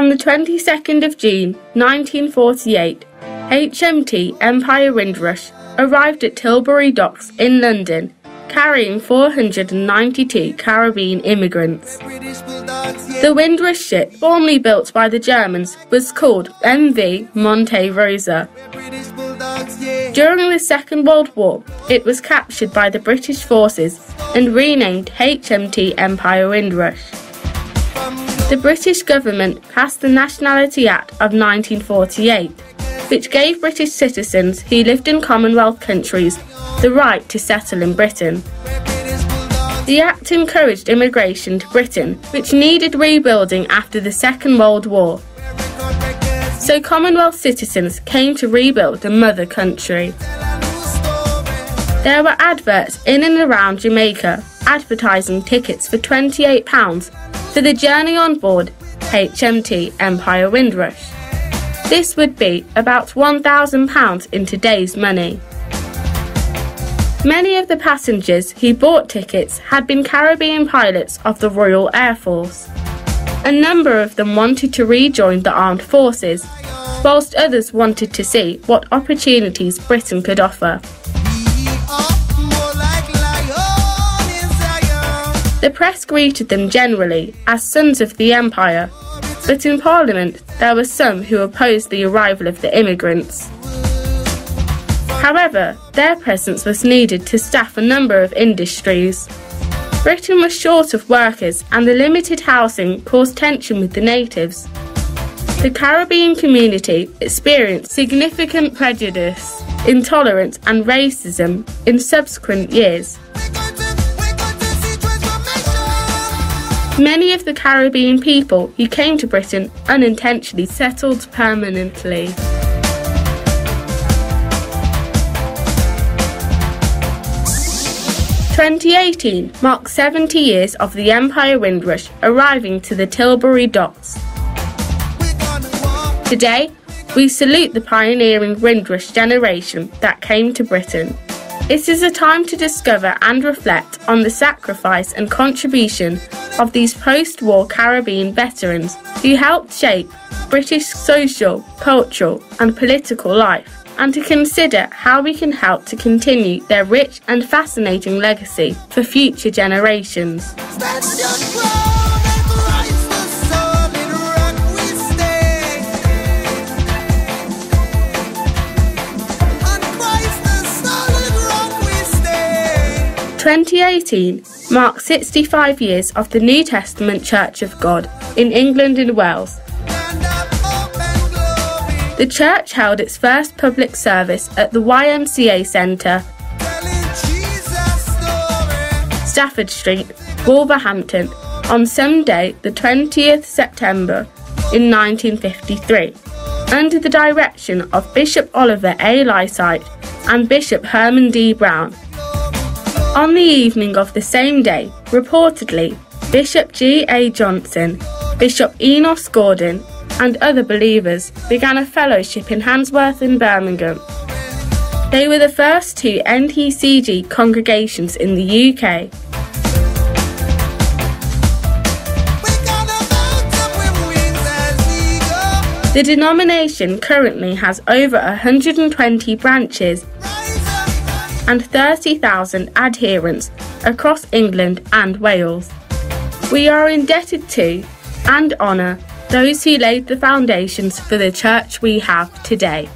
On the 22nd of June 1948, HMT Empire Windrush arrived at Tilbury Docks in London, carrying 492 Caribbean immigrants. The Windrush ship, formerly built by the Germans, was called MV Monte Rosa. During the Second World War, it was captured by the British forces and renamed HMT Empire Windrush. The British government passed the Nationality Act of 1948, which gave British citizens who lived in Commonwealth countries the right to settle in Britain. The Act encouraged immigration to Britain, which needed rebuilding after the Second World War. So Commonwealth citizens came to rebuild the mother country. There were adverts in and around Jamaica advertising tickets for £28 for the journey on board HMT Empire Windrush. This would be about £1,000 in today's money. Many of the passengers who bought tickets had been Caribbean pilots of the Royal Air Force. A number of them wanted to rejoin the armed forces, whilst others wanted to see what opportunities Britain could offer. The press greeted them generally as sons of the Empire, but in Parliament there were some who opposed the arrival of the immigrants. However, their presence was needed to staff a number of industries. Britain was short of workers and the limited housing caused tension with the natives. The Caribbean community experienced significant prejudice, intolerance and racism in subsequent years. Many of the Caribbean people who came to Britain unintentionally settled permanently. In 2018 marks 70 years of the Empire Windrush arriving to the Tilbury Docks. Today, we salute the pioneering Windrush generation that came to Britain. It is a time to discover and reflect on the sacrifice and contribution of these post-war Caribbean veterans who helped shape British social, cultural and political life, and to consider how we can help to continue their rich and fascinating legacy for future generations. In 2018 marks 65 years of the New Testament Church of God in England and Wales. The church held its first public service at the YMCA Centre, Stafford Street, Wolverhampton, on Sunday the 20th September in 1953, under the direction of Bishop Oliver A. Lysight and Bishop Herman D. Brown. On the evening of the same day, reportedly, Bishop G. A. Johnson, Bishop Enos Gordon, and other believers began a fellowship in Handsworth and Birmingham. They were the first two NTCG congregations in the UK. The denomination currently has over 120 branches and 30,000 adherents across England and Wales. We are indebted to and honour those who laid the foundations for the church we have today.